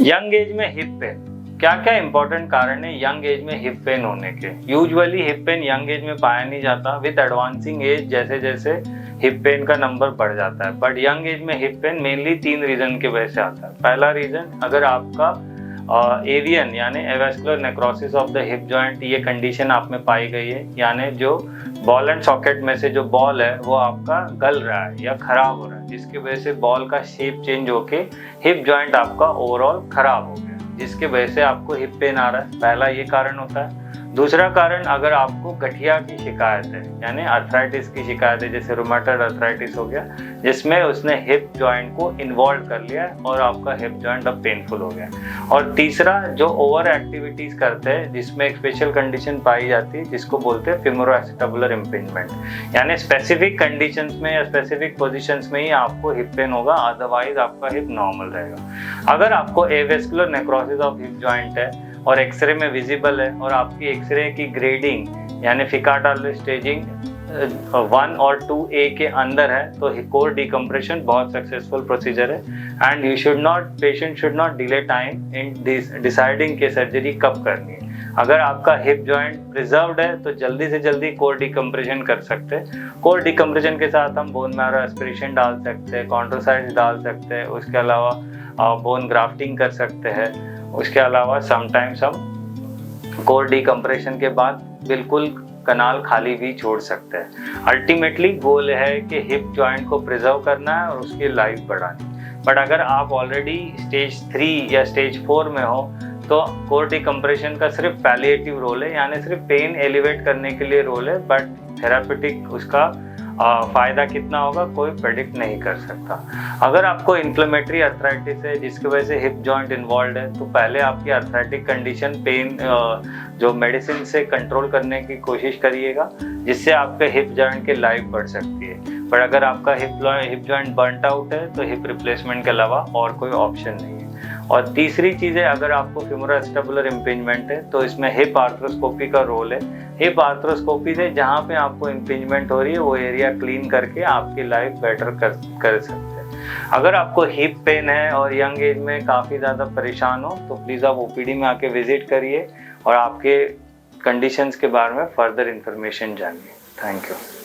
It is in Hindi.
यंग एज में हिप पेन, क्या क्या इंपॉर्टेंट कारण है यंग एज में हिप पेन होने के। Usually hip pain young age में पाया नहीं जाता, विद एडवांसिंग एज जैसे जैसे हिप पेन का नंबर बढ़ जाता है। बट यंग एज में हिप पेन मेनली 3 रीजन की वजह से आता है। पहला रीजन, अगर आपका एवियन यानी avascular necrosis of the hip joint ये कंडीशन आप में पाई गई है, यानी जो बॉल एंड सॉकेट में से जो बॉल है वो आपका गल रहा है या खराब हो रहा है, जिसकी वजह से बॉल का शेप चेंज होके हिप जॉइंट आपका ओवरऑल खराब हो गया, जिसके वजह से आपको हिप पेन आ रहा है। पहला ये कारण होता है। दूसरा कारण, अगर आपको गठिया की शिकायत है यानी अर्थराइटिस की शिकायत है, जैसे रूमेटॉइड अर्थराइटिस हो गया जिसमें उसने हिप जॉइंट को इन्वॉल्व कर लिया और आपका हिप जॉइंट अब पेनफुल हो गया। और तीसरा, जो ओवर एक्टिविटीज करते हैं जिसमें एक स्पेशल कंडीशन पाई जाती है जिसको बोलते हैं फेमोरोएसिटाबुलर इम्पिंजमेंट, यानी स्पेसिफिक कंडीशंस में या स्पेसिफिक पोजीशंस में ही आपको हिप पेन होगा, अदरवाइज आपका हिप नॉर्मल रहेगा। अगर आपको avascular necrosis of hip joint है और एक्सरे में विजिबल है और आपकी एक्सरे की ग्रेडिंग यानी फिकाटार्लो स्टेजिंग 1 और 2A के अंदर है तो कोर डिकम्प्रेशन बहुत सक्सेसफुल प्रोसीजर है and patient should not delay time in deciding के सर्जरी कब करनी है। अगर आपका हिप जॉइंट प्रिजर्व्ड है तो जल्दी से जल्दी कोर डिकम्प्रेशन कर सकते हैं। कोर डिकम्प्रेशन के साथ हम बोन मैरो एस्पिरेशन डाल सकते हैं, कॉन्ट्रोसाइड्स डाल सकते हैं, उसके अलावा बोन ग्राफ्टिंग कर सकते हैं। उसके अलावा समटाइम्स हम कोर डिकम्प्रेशन के बाद बिल्कुल कनाल खाली भी छोड़ सकते हैं। अल्टीमेटली गोल है कि हिप जॉइंट को प्रिजर्व करना है और उसकी लाइफ बढ़ानी। बट अगर आप ऑलरेडी स्टेज 3 या स्टेज 4 में हो तो कोर डिकम्प्रेशन का सिर्फ पैलिएटिव रोल है, यानी सिर्फ पेन एलिवेट करने के लिए रोल है, बट थेरापेटिक उसका फ़ायदा कितना होगा कोई प्रेडिक्ट नहीं कर सकता। अगर आपको इन्फ्लेमेटरी अर्थराइटिस है जिसकी वजह से हिप जॉइंट इन्वॉल्व है तो पहले आपकी अर्थराइटिक कंडीशन पेन जो मेडिसिन से कंट्रोल करने की कोशिश करिएगा, जिससे आपके हिप जॉइंट की लाइफ बढ़ सकती है। पर अगर आपका हिप जॉइंट बर्नट आउट है तो हिप रिप्लेसमेंट के अलावा और कोई ऑप्शन नहीं है। और तीसरी चीज़ है, अगर आपको फेमोरोएसिटाबुलर इम्पिंजमेंट है तो इसमें हिप आर्थ्रोस्कोपी का रोल है। हिप आर्थ्रोस्कोपी से जहाँ पे आपको इम्पिंजमेंट हो रही है वो एरिया क्लीन करके आपकी लाइफ बेटर कर सकते हैं। अगर आपको हिप पेन है और यंग एज में काफ़ी ज़्यादा परेशान हो तो प्लीज़ आप ओपीडी में आके विजिट करिए और आपके कंडीशंस के बारे में फर्दर इंफॉर्मेशन जानिए। Thank you.